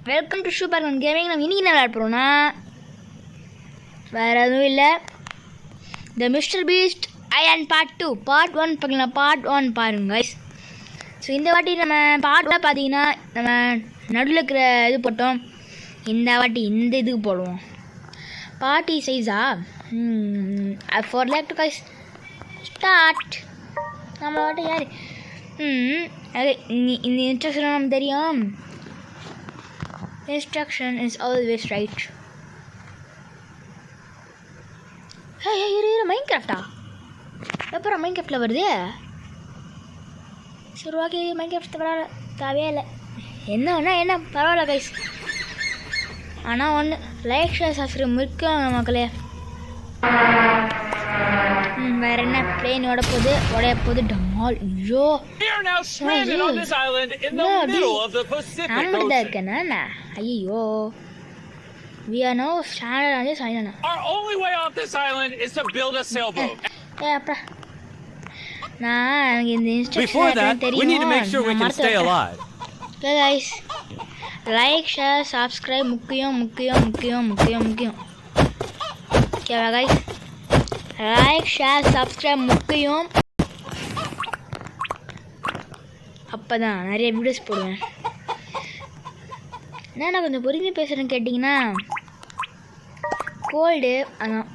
Welcome to super gaming. நம்ம இன்னைக்கு என்ன விளையாட போகிறோம்னா வேறு எதுவும் இல்லை, the Mister Beast island part 2 part 1 பார்க்கலாம். பார்ட் 1 பாருங்க கைஸ். ஸோ இந்த வாட்டி நம்ம பார்ட் 1 பார்த்தீங்கன்னா நம்ம நடுவில் இருக்கிற இது போட்டோம். இந்த வாட்டி இந்த இதுக்கு போடுவோம். பார்ட்டி சைஸா ஃபார் லேக் டு கைஸ் ஸ்டார்ட். நம்ம வாட்டி யார் இந்த இன்ஸ்ட்ரக்ஷன் நமக்கு தெரியும். Instruction is always right. Hey, இரு மைன்கிராஃப்டா? எப்போ மைன்கிராஃப்டில் வருது? சரி ஓகே, மைன்கிராஃப்ட் பரவாயில்ல, தேவையே இல்லை. என்ன பரவாயில்ல கைஸ். ஆனால் ஒன்று லைக் ஷேர் சப்ஸ்கிரைப் முக்கியம் மக்களே. வேறு என்ன பிளேனோட உடைய போது டமால். ஐயோ தான் இருக்கேன். ஐயோ we are now stranded on this island. Our only way off this island is to build a sailboat. நான் இந்த Before that, we need to make sure we can stay alive. Okay guys, like share subscribe முக்கியம். Okay guys, like share subscribe முக்கியம். அப்பதான் நிறைய videos போடுவேன். நான் கொஞ்சம் பொறுமையாக பேசுகிறேன்னு கேட்டிங்கன்னா கோல்டு அதான்.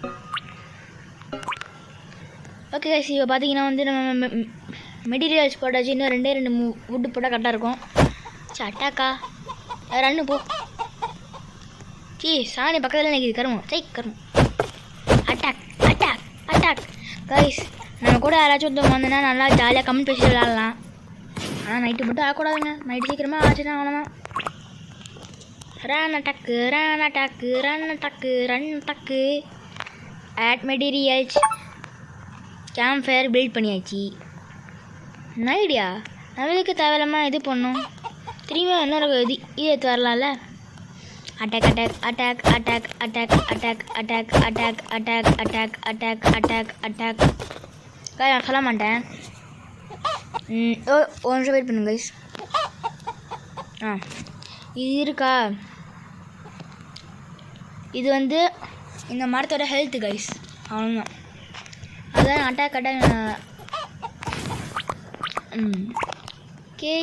ஓகே கைஸ், இப்போ பார்த்தீங்கன்னா வந்து நம்ம மெட்டீரியல்ஸ் போட்டாச்சு. இன்னும் ரெண்டு வுட்டு போட்டால் கரெக்டாக இருக்கும். சரி அட்டாக்கா ரன்னு போ. சாணி பக்கத்தில் நிற்கிது கருமம். Attack guys. நம்ம கூட யாராச்சும் ஒருத்தவங்க வந்தோன்னா நல்லா ஜாலியாக கமெண்ட் பேசி விளாட்லாம். ஆனால் நைட்டு மட்டும் ஆகக்கூடாதுங்க. நைட்டு சீக்கிரமாக ஆச்சுன்னா அவ்வளோதான். Run attack add materials. Camp fire build பண்ணியாச்சு. ஐடியா நம்மளுக்கு தேவையில்லாமல் இது பண்ணோம். திரும்பி இன்னொரு இது எடுத்து வரலாம்ல. அட்டாக் நான் சொல்ல மாட்டேன். ஒரு நிமிஷம் வெயிட் பண்ணுங்க கைஸ். இது இருக்கா, இது வந்து இந்த மரத்தோட ஹெல்த்து கைஸ், அவ்வளோதான். அதான் அட்டாக் ஓகே.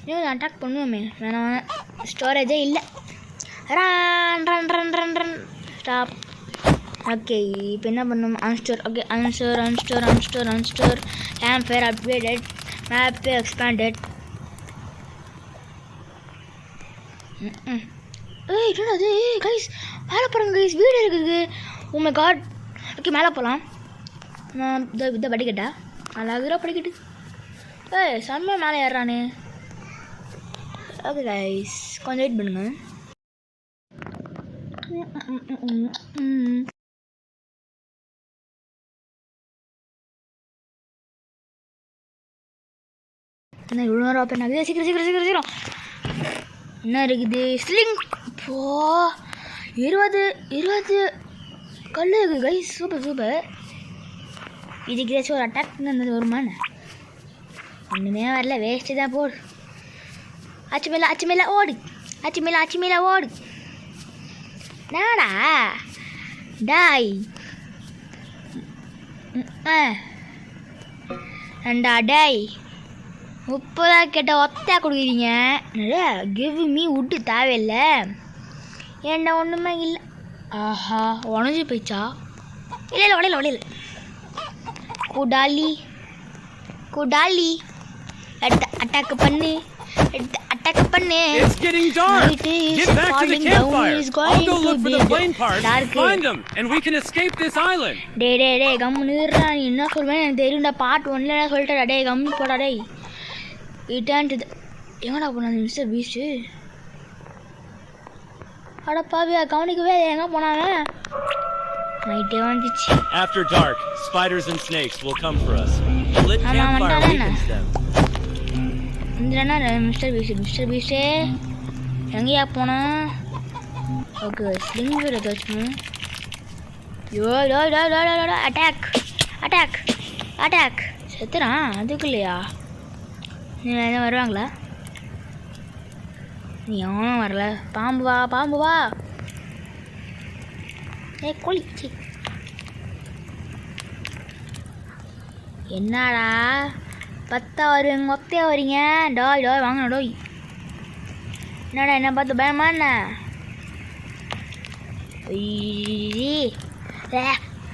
இன்னும் அட்டாக் பண்ணுவோமே, வேணாம் ஸ்டோரேஜே இல்லை. Run stop. ஓகே, இப்போ என்ன பண்ணணும்? Unstore. Okay, unstore. Campfire upgraded, map expanded. என்னடா அது கைஸ்? மேலே போகிறாங்க கைஸ், வீடு இருக்குது. Oh my God. ஓகே மேலே போகலாம். நான் இதை படிக்கட்டா? நல்லா படிக்கட்டு. செம்மையாக மேலே ஏறானே. ஓகே கைஸ், கொஞ்சம் வெயிட் பண்ணுங்க. என்ன இவ்வளோ நேரம் ஓப்பன் ஆகுது? சீக்கிரம் என்ன இருக்குது? ஸ்லிங் போ 20 கல் இருக்குது கைஸ். சூப்பர். இதுக்கு ஏதாச்சும் ஒரு அட்டாக் இருந்தது வருமானு? ஒன்றுமே வரல, வேஸ்ட்டு தான். போடு. அச்சு மேலே ஓடு. நாடா டாய் ரெண்டா டாய் 30 கேட்ட ஒத்தா கொடுக்குறீங்க. நிறைய கிவ் மீ விட்டு தேவையில்லை. ஏன்டா ஒன்றுமே இல்லை. ஆஹா உடஞ்சி போயிச்சா? இல்லை உடையில. குடாலி அட்டாக் பண்ணு. It's getting dark. Get back to the campfire. I'll go look for the plane parts. Find them and we can escape this island. டேய் கம்முன்னு இருடா. நீ என்ன சொல்வேன்னு எனக்கு தெரியும்டா. பார்ட் 1ல என்ன சொல்லிட்டடா. டேய் கம்முன்னு போடா. டேய் ரிட்டர்ன் டு எங்கடா போனாங்க மிஸ்டர் பீஸ்ட்? அடப்பாவியா, கவனிக்கவே எங்கே போனாங்க? நைட்டே வந்துச்சு. After dark, spiders and snakes will come for us. Lit campfire weakens them. இந்தனா மிஸ்டர் பீஸ்டே எங்கேயா போனா? ஓகே ஸ்லிங் வேறு ஏதாச்சும். அட்டாக் செத்துறான். அதுக்குள்ளையா நீ எதுவும் வருவாங்களா? எவனும் வரல. பாம்பு வா, பாம்பு வா. கோழி. என்னடா பத்தா வருங்க மொத்தையா வரீங்க? டோய் டோய் வாங்க டோய். என்னடா என்ன பார்த்து பயமா என்ன?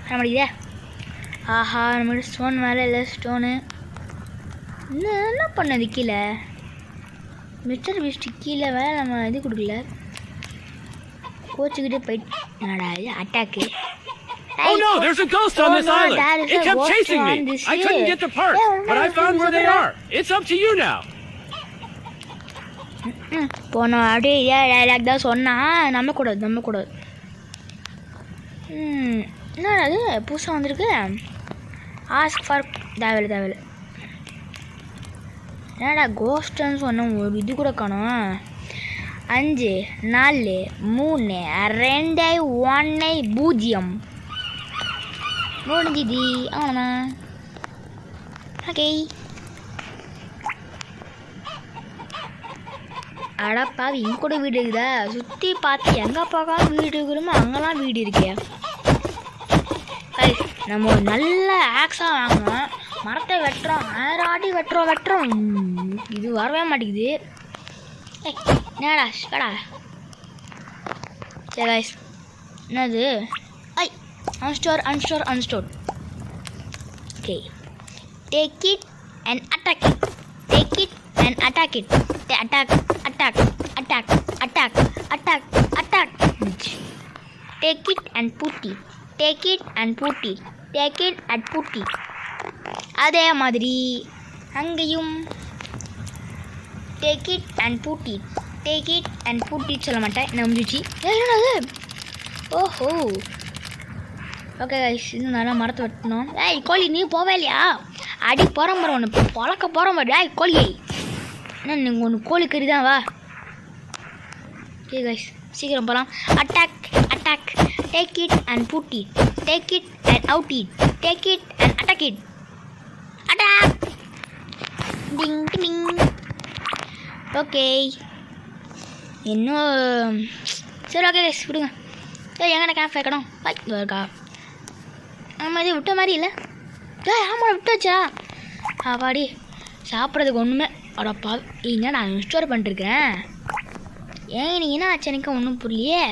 நம்மடிதே. ஆஹா நம்மகிட்ட ஸ்டோன் மேலே இல்லை ஸ்டோனு. இன்னும் என்ன பண்ணது கீழே? மிஸ்டர் பீஸ்ட் கீழே வேலை நம்ம இது கொடுக்கல. கோச்சுக்கிட்டே போயிட்டு என்னடா இது attack. Oh no, there's a ghost on this island. It kept chasing me. I couldn't get the parts, but I found where they are. It's up to you now. போன அப்படியே இதே டைலாக் தான் சொன்னால் நம்பக்கூடாது. என்னடா அது புதுசாக வந்திருக்கு? ஆஸ்க் ஃபார் தேவையில்லை. என்னடா கோஸ்ட்னு சொன்ன ஒரு இது கூட காணும். 5 4 3 2 1 0 முடிஞ்சுது. ஆமாண்ணா. ஓகே. அடப்பாவி இங்க கூட வீடு இருக்குதா? சுற்றி பார்த்து எங்கே பார்க்காம வீடு இருக்குமோ அங்கெல்லாம் வீடு இருக்கே. நம்ம ஒரு நல்ல ஆக்ஸாக வாங்கணும். மரத்தை வெட்டுறோம், ஆராட்டி வெட்டுறோம். இது வரவே மாட்டேங்குது. என்னடா கடா. சரி கைஸ், என்னது? ஐ unstored. Okay. Take it and attack it. Take it and attack it. Attack. Take it and put it. Take it and put it. அதே மாதிரி அங்கேயும் take it and put it சொல்ல மாட்டேன். என்ன முடிஞ்சிச்சு? என்னது? ஓஹோ. ஓகே கைஸ், இன்னும் நல்லா மரத்தை வெட்டணும். ஏய் கோழி நீ போவே இல்லையா? அடி போகிற மாதிரி ஒன்று பழக்க போகிற மாதிரி. ஏய் கோழியை என்ன நீங்கள் ஒன்று கோழி கறி தான் வா. ஓகே கைஸ் சீக்கிரம் போகலாம். Attack. Take it and put it. Take it and out it. Take it and attack it. Attack. Ding. Okay இன்னும் சரி. ஓகே கைஸ் விடுங்க. ஏய் எங்கடா கேம்ப் வைக்கணும்? இருக்கா? ஆமாம் இது விட்ட மாதிரி இல்லை. ஆமாம் விட்டு வச்சா பாடி சாப்பிட்றதுக்கு ஒன்றுமே. அடப்பா என்ன நான் இன்ஸ்டால் பண்ணிட்டுருக்கேன். ஏன் நீ என்ன ஆச்சு எனக்கு ஒன்றும் புரியலையே.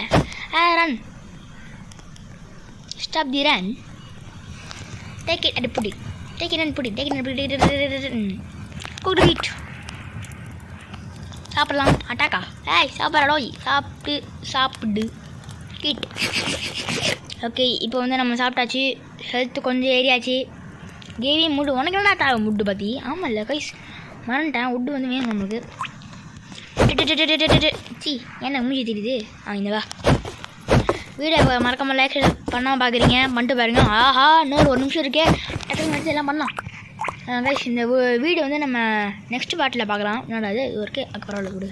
Run. Stop the run. Take it and put it. Good. சாப்பிடலாம். அட்டாக்கா? ஏய் சாப்பிட்றடோ. சாப்பிடு கிட். ஓகே இப்போ வந்து நம்ம சாப்பிட்டாச்சு. ஹெல்த்து கொஞ்சம் ஏறியாச்சு. கேவி முட்டு உனக்கு என்ன தேவை முட்டு பற்றி? ஆமாம் இல்லை கைஸ் மறந்துட்டேன். உட்டு வந்து வேணும் நம்மளுக்கு. சி என்ன மூஞ்சி தெரியுது? இந்த வா வீடியோ மறக்காமல் லைக் பண்ணாமல் பார்க்குறீங்க. பண்ணிட்டு பாருங்க. ஆஹா இன்னொரு 1 நிமிஷம் இருக்கே. டக்குனு முடிச்சு எல்லாம் பண்ணலாம் கைஸ். இந்த வீடியோ வந்து நம்ம நெக்ஸ்ட் பார்ட்டில் பார்க்கலாம். என்னடா அது ஒர்க்கு பரவாயில்ல கொடு.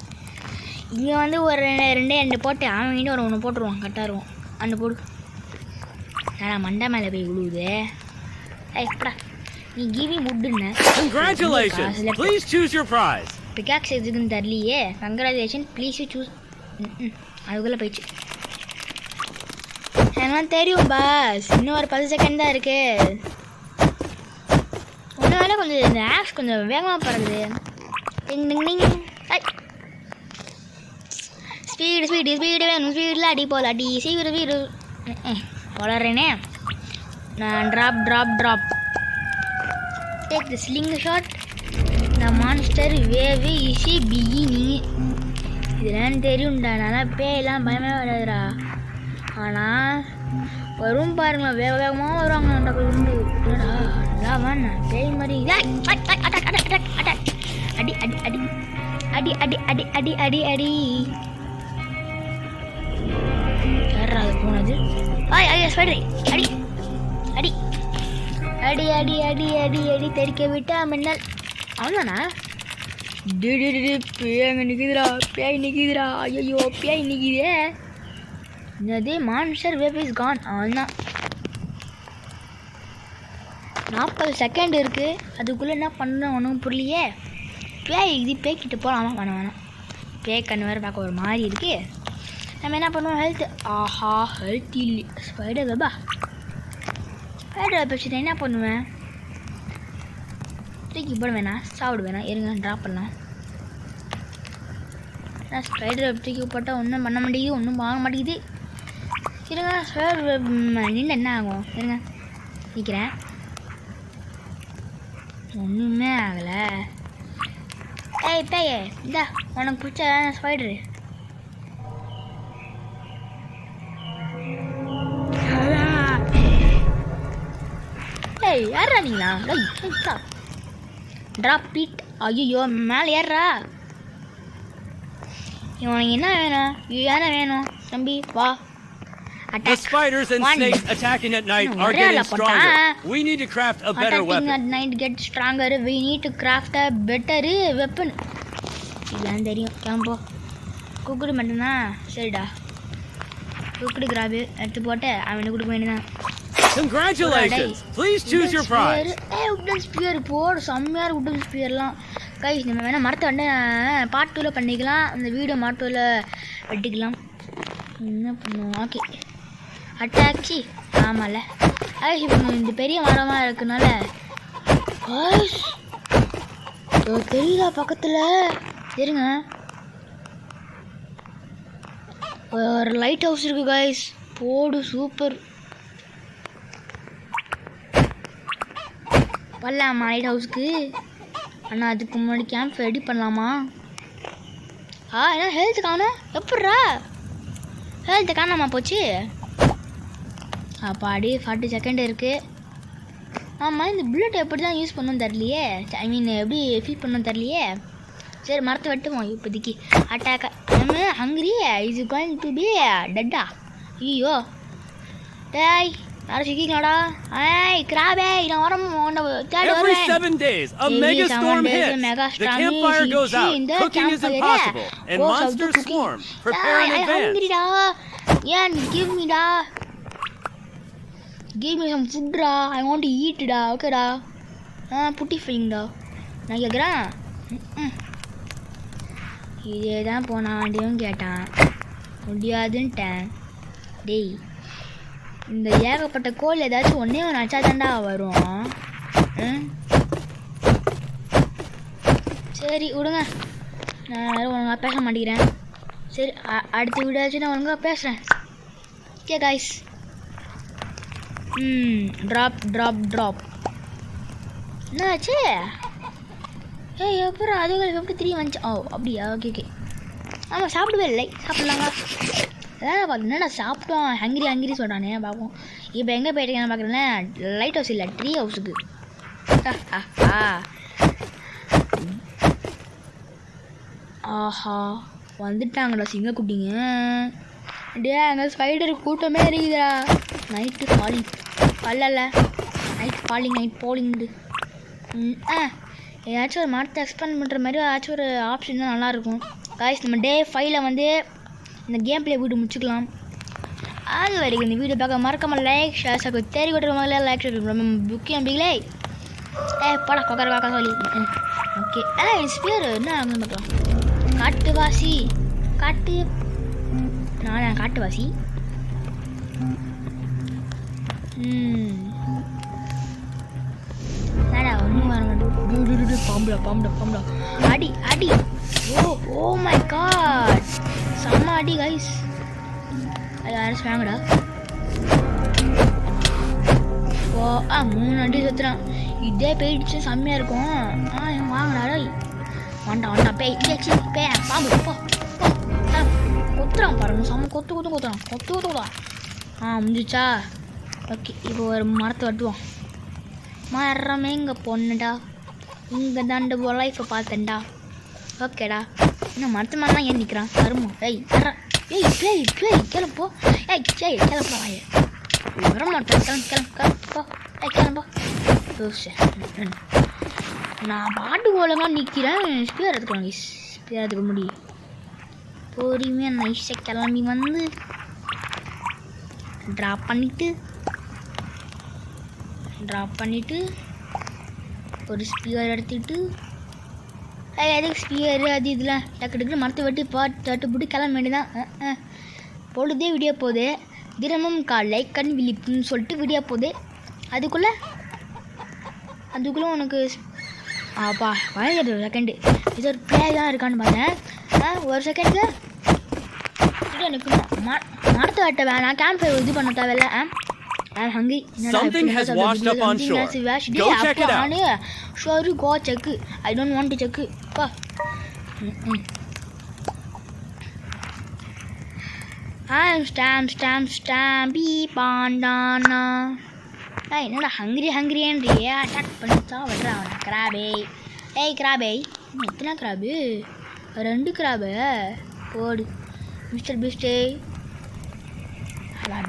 இங்கே வந்து ஒரு 2 போட்டு அவன் வீட்டு ஒரு 1 போட்டுருவான். கரெக்டாக இருக்கும். அந்த போடு. நான் மண்டை மேலே போய் விழுவுது. எப்படா நீ கிவி வுட்டுன்னு. Congratulations. Please choose your prize. Pickaxe எதுக்குன்னு தெரியலையே. Congratulation please choose. அதுக்குள்ளே போயிடுச்சு. எனக்கு தெரியும் பாஸ். இன்னும் ஒரு 10 செகண்ட் தான் இருக்கு. ஒன்று வேணால் கொஞ்சம் இந்த ஆப்ஸ் கொஞ்சம் வேகமாக பறகுது. ஸ்பீடு வேணும். ஸ்பீடில் அடி போல் அடி. ஸ்பீடு வளர்றேனே நான். Drop. Take the slingshot. The monster wave easy bikini. இதெல்லாம் தெரியும்டா. நல்லா பேயெல்லாம் பயமே வராதுடா. ஆனால் வரும் பாருங்களா வேகமாக வருவாங்க. உண்டு இல்லைடா நல்லா வாண்ணா பேய் மாதிரி. அடி யாரா அது போனது? அடி தெரிக்க விட்டா மின்னல். அவ்வளோண்ணா. பேய் நிற்கிதுடா. ஐயோ பேய் நிற்கிதே. என்னது மான்ஸ்டர் வேவ் இஸ் கான். அவ்வளோதான். 40 செகண்ட் இருக்குது. அதுக்குள்ளே என்ன பண்ண ஒன்றும் புரியலையே. பேய் இது பேய்கிட்ட போகலாமா? வேணாம். பே கண்ணு வேறு பார்க்க ஒரு மாதிரி இருக்கு. நம்ம என்ன பண்ணுவோம், ஹெல்த். ஆஹா, ஹெல்த் இல்லை. ஸ்பைடர் வெப்பா, ஸ்பைடர் வெப் வச்சுட்டு என்ன பண்ணுவேன், தூக்கி போட வேணாம், சாப்பிட வேணாம், இருங்க ட்ராப் பண்ணலாம். ஸ்பைடர் வெப் தூக்கி போட்டால் ஒன்றும் பண்ண மாட்டேங்குது, ஒன்றும் வாங்க மாட்டேங்குது. இருங்க ஸ்பைடர் வெப் நின்று என்ன ஆகும், இருங்க நிற்கிறேன், ஒன்றுமே ஆகலை. ஏய் பேயே, இந்தா உனக்கு பிடிச்ச ஸ்பைடரு. ஏய் யாரா நீங்களா, ட்ராப் பீட். ஐயோ மேலே ஏறா. இவனுக்கு என்ன வேணும், என்ன வேணும் தம்பி, வா. The spiders and snakes attacking at night are getting stronger. We need to craft a better weapon. Attacking at night get stronger. We need to craft a better weapon. இதெல்லாம் தெரியும், கிளம்போ. குக்குடு மட்டும்தான், சரிடா. குக்குடு கிராபு எடுத்து போட்டு அவனுக்கு கொடுக்க வேண்டியதான். Congratulations! Please choose your prize. Wooden spear போடு, செம்மையாக உட்டன் ஸ்பியர்லாம். கைஸ் நம்ம வேணால் மரத்தை வந்து பார்ட் 2ல் பண்ணிக்கலாம், அந்த வீடியோ பார்ட் 2ல் வெட்டிக்கலாம். என்ன பண்ணுவோம், ஓகே அட்டாச்சி. ஆமாம்ல ஐஸ், இப்போ இந்த பெரிய மரமாக இருக்குனால ஐஸ் தெரியுதா பக்கத்தில், இருங்க ஒரு லைட் ஹவுஸ் இருக்குது கைஸ், போடு சூப்பர். பண்ணலாமா லைட் ஹவுஸ்க்கு, ஆனால் அதுக்கு முன்னாடி கேம்ப் ரெடி பண்ணலாமா? என்ன ஹெல்த் காணும், எப்பட்றா ஹெல்த் காணாமா போச்சு? அப்பாடி 40 செகண்ட் இருக்குது. ஆமாம், இந்த புல்லட் எப்படி தான் யூஸ் பண்ணணும் தெரியலையே, ஐ மீன் எப்படி ஃபீல் பண்ணணும் தெரியலையே. சரி மரத்தை வெட்டுவோம் இப்போதைக்கு. அட்டாக் நம்ம hungry is going to be டெட்டா. ஐயோ டேய் யாரும் சிக்கிக்கலாடா. ஏய் கிராபே, நான் வரேன் தேடி Every வரேன். 7 days a mega storm hits. The campfire goes out. Cooking is impossible and monsters swarm. Prepare in advance. ஹங்கிரிடா, ஏன் give me டா, give me some food டா, I want to eat டா. ஓகேடா, புட்டி ஃபீலிங் டா நான் கேட்குறேன். இதே தான் போனாண்டியும் கேட்டான், முடியாதுன்ட்டேன். டேய் இந்த ஏகப்பட்ட கோல் ஏதாச்சும் ஒன்றே ஒன்று அச்சா தாண்டா வரும். சரி விடுங்க, நான் ஒழுங்காக பேச மாட்டேங்கிறேன். சரி அடுத்த வீடியோச்சு நான் ஒழுங்காக பேசுகிறேன். Okay guys, drop drop drop. என்னாச்சு? ஏய் அப்புறம் அதுகள் எப்படி திரும்பி வந்துச்சு? ஓ அப்படியா, ஓகே ஓகே. ஆமாம் சாப்பிடவே இல்லை, சாப்பிட்லாங்க. அதான் பார்த்து என்னடா சாப்பிட்டோம், ஹங்கிரி ஹங்கிரி சொல்கிறானே பார்ப்போம். இப்போ எங்கே போயிட்டீங்கன்னு பார்க்குறேன்னா லைட் ஹவுஸ் இல்லை, ட்ரீ ஹவுஸுக்கு. ஆஹா வந்துட்டாங்கடா சிங்கக்குட்டிங்க. டே அங்கே ஸ்பைடர் கூட்டமே இருக்குதுடா. நைட்டு ஃபாலிங் அல்ல நைட் ஃபாலிங் நைட் போலிங்கு. ஏதாச்சும் ஒரு மரத்தை எக்ஸ்பேண்ட் பண்ணுற மாதிரி ஏதாச்சும் ஒரு ஆப்ஷன் தான் நல்லாயிருக்கும். காய்ஸ் நம்ம டே 5ல் வந்து இந்த கேம் பிளே வீடியோ முடிச்சுக்கலாம். அது வரைக்கும் இந்த வீடியோ பார்க்க மறக்காமல் லைக் ஷேர் சப்ஸ்கிரைப் தேடி விட்டுற மாதிரி லைக் ஷேர் ரொம்ப முக்கியம். அப்படிங்களே படா கொக்கர காக்கா சொல்லி. ஓகே ஸ்பியர் என்ன ஆகுதுன்னு பார்க்கலாம். காட்டுவாசி காட்டு, நான் காட்டுவாசி. ஒன்றும் வர மாட்டேன். பாம்புடா பாம்புடா பாம்புடா, அடி அடி. ஓ மை காட், செம்ம அடி கைஸ். அது யாரும் வாங்கடா. ஓ 3 அடி சுற்றுறான். இதே போயிடுச்சு செம்மையாக இருக்கும். வாங்கடா வண்டா பேய் பே பாம்பு போ கொத்துறான் பாருங்க, செம்ம கொத்துறான். முடிஞ்சிச்சா? ஓகே இப்போ ஒரு மரத்தை வெட்டுவோம். மரமே இங்கே பொண்ணுடா, இங்கே தாண்டு லைஃப்பை பார்த்தேன்டா. ஓகேடா, இன்னும் மரத்து மேலே தான் ஏன் நிற்கிறான் வருமோ? கிளம்போ. கிளம்போ வர மாட்டேன். கிளம்போ. நான் பாட்டு ஒழுங்காக நிற்கிறேன். ஸ்பியர் எடுத்துக்க முடியும். பொறுமையாக நைஸாக கிளம்பி வந்து ட்ராப் பண்ணிவிட்டு ஒரு ஸ்பியர் எடுத்துகிட்டு எதுக்கு ஸ்பியரு அது இதெல்லாம் டக்கு டக்குன்னு மரத்தை வெட்டி தட்டு போட்டு கிளம்ப வேண்டியதான். பொழுதே விடிய போகுது. தினமும் காலை கண் விழிப்புன்னு சொல்லிட்டு விடிய போகுது. அதுக்குள்ளே உனக்கு ஆப்பா வயது ஒரு செகண்டு இது ஒரு பிளே தான் இருக்கான்னு பார்த்தேன். ஒரு செகண்டு எனக்கு மரத்தை வெட்ட வேணாம். கேம்ப் ஃபயர் இது பண்ண தேவையில்ல. I'm hungry. Something has washed up on shore. Go check it out. Sure, go check. I don't want to check. Pa. I'm Stampy Pandana. Hey, என்னடா ஹங்கிரின்றே அட்டாக் பண்ணி சாவட்றா அவனை. கிராபே ஏய் கிராபே எத்தனை கிராபு? 2 கிராபு போடு மிஸ்டர் பீஸ்டே.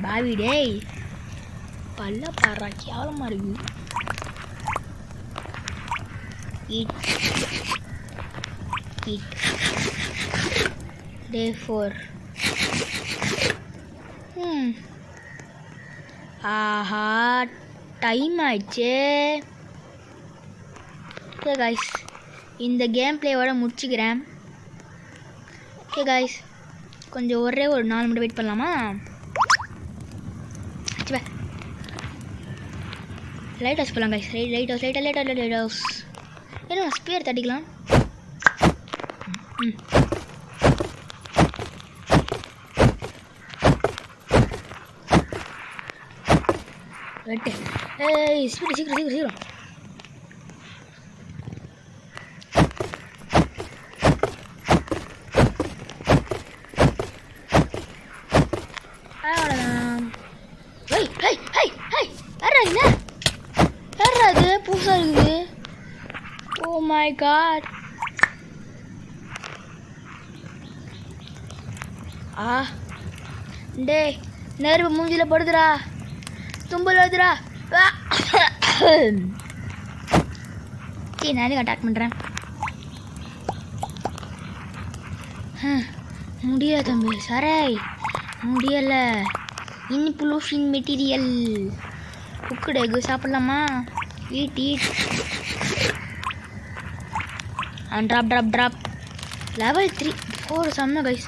பாவி டேய் பல்ல பாடுறா கேவலமாக இருக்கு. Day 4. ஆஹா டைம் ஆயிடுச்சு. ஓகே காய்ஸ் இந்த கேம் பிளேயோட முடிச்சுக்கிறேன். ஓகே காய்ஸ் கொஞ்சம் ஒரே ஒரு 4 மினிட் வெயிட் பண்ணலாமா? லைட் ஹவுஸ் போகலாம் கைஸ். லைட் ஹவுஸ் என்ன ஸ்பியர் தட்டிக்கலாம். வெட்டு ஏய் சீக்கிரம் அவ்வளோதான். யாரா இது புதுசாக இருக்குது? Oh my God. டே நெருப்பு மூஞ்சியில் படுதுடா. தும்பல் வருதுடா. நானே அட்டாக் பண்ணுறேன். முடியல தம்பி சரே முடியலை. இன்ஃப்ளூஷன் மெட்டீரியல் குக்குடு எக்கு சாப்பிட்லாமா? ஈட் ட்ராப் லெவல் 3 4 செம்ம கைஸ்.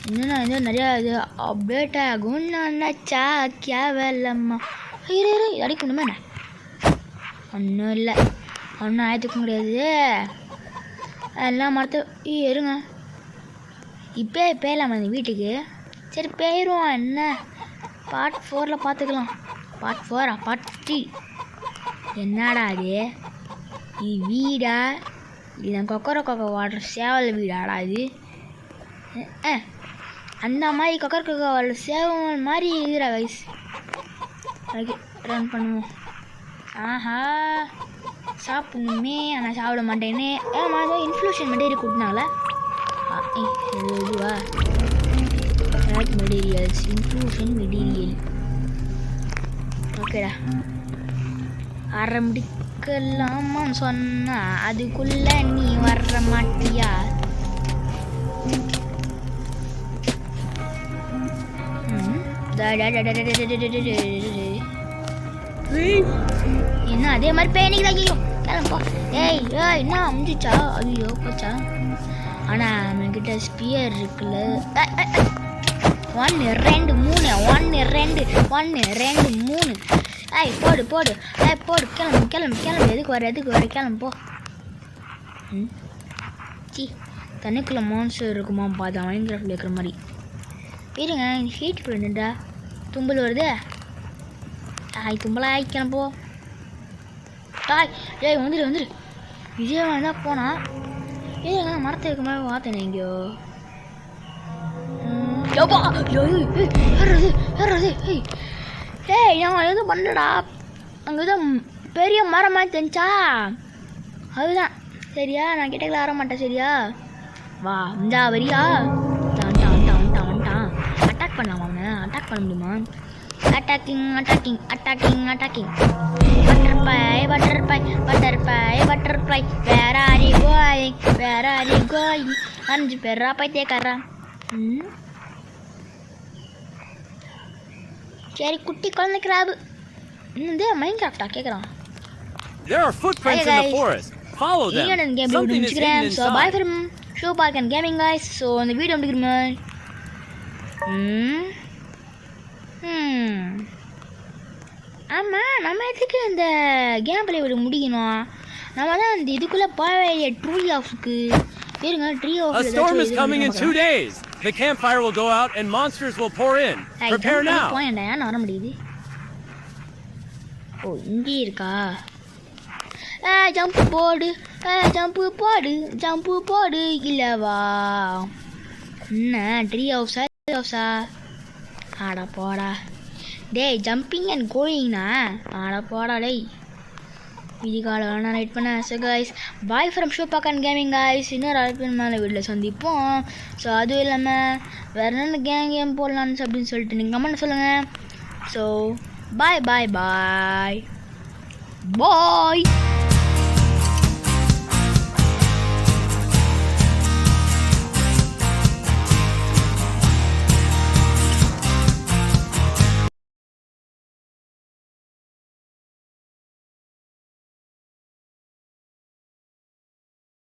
இன்னும் இது நிறையா இது அப்டேட் ஆகும்னு நினச்சா கேவலம்மா. இரு அடிக்கணுமே என்ன? ஒன்றும் இல்லை ஒன்றும் ஆயத்துக்க முடியாது. எல்லாம் மரத்தை இருங்க இப்போ பேயலாமா இந்த வீட்டுக்கு? சரி போயிடுவோம். என்ன பார்ட் 4 பார்த்துக்கலாம். பார்ட் 4 பார்ட் 3 என்னடா அது? இது வீடா இல்லை கொக்கரை வாடுற சேவல் வீடாடா இது? அந்த மாதிரி கொக்கரை வாடுற சேவல் மாதிரி இருக்கிற வயசு. ஓகே ரன் பண்ணுவோம். ஆஹா சாப்பிடணுமே ஆனால் சாப்பிட மாட்டேன்னு மாதிரி இன்ஃப்ளூஷன் மெட்டீரியல் கொடுத்தாங்களே. இதுவா மெட்டீரியல்ஸ் இன்ஃப்ளூஷன் மெட்டீரியல். ஓகேடா ஆரம்பிக்கலாமான்னு சொன்னா அதுக்குள்ள நீ வர்ற மாட்டியா? என்ன அதே மாதிரி பேனிக்கு தான் ஐயோ கிளம்போ. ஏய் என்ன அமுஞ்சிச்சா? ஐயோ போச்சா? ஆனால் நம்மக்கிட்ட ஸ்பியர் இருக்குல்ல. 1 2 3 1 2 1 2 3. போடு போடு கிளம்பு. எதுக்கு வர கிளம்பு போ. சி தண்ணிக்குள்ளே மான்ஸ்டர் இருக்குமா பார்த்தா மைன்கிராஃப்டில் இருக்கிற மாதிரி. இருங்க ஹீட் பண்ணுடா. தும்பல் வருது. தும்பலாக கிளம்போ. வந்துடு விஜய் தான் போனா. ஏங்க மரத்தை இருக்க மாதிரி பார்த்தேன் எங்கேயோ. ஏய் நான் எதுவும் பண்ணடா. அங்கே தான் பெரிய மரம் மாதிரி தெரிஞ்சா அதுதான் சரியா? நான் கிட்டக்கல வர மாட்டேன் சரியா? வா இந்தா வரியா? வந்துட்டான். அட்டாக் பண்ணலாமா? அவனை அட்டாக் பண்ண முடியுமா? அட்டாக்கிங் பட்டர்ஃப்ளை வேற ஆரி கோயிங் 5 பேரா பைத்தியக்காரா. சரி குட்டி குழந்தை கிராபு. இந்த மைன்கிராஃப்டா கேட்குறான். There are footprints in the forest. follow இங்கே them. கேம் Something is முடிச்சுக்கிறேன். hidden so bye inside. From show park and gaming guys. So அந்த வீடியோ முடிக்கிறோமா? ஆமாம், நம்ம எதுக்கு இந்த கேம் பிளே விட முடிக்கணும்? நம்ம தான் அந்த இதுக்குள்ளே போய் ட்ரீ ஹவுஸுக்கு இருங்க. Tree A storm is coming in 2 days. The campfire will go out and monsters will pour in. Prepare now. போயேன்டா, ஏன் வர முடியுது? ஓ, இங்கே இருக்கா? ஜம்ப் போடு, ஜம்ப்பு போடு, ஜம்ப்பு போடு இல்லவா? என்ன ட்ரீ ஹவுஸா? ஆடா போடா டேய், ஜம்பிங் அண்ட் கோயிங்ண்ணா. ஆடா போடா டேய், இதுக்கால வேணா ரைட் பண்ண. So guys, bye from show park and gaming guys. இன்னொரு அழைப்பின் மேலே வீட்டில் சந்திப்போம். ஸோ அதுவும் இல்லாமல் வேறு என்ன கேம் போடலான்னு அப்படின்னு சொல்லிட்டு நீங்கள் கமெண்ட் சொல்லுங்கள். ஸோ பாய் பாய் பாய் பாய்.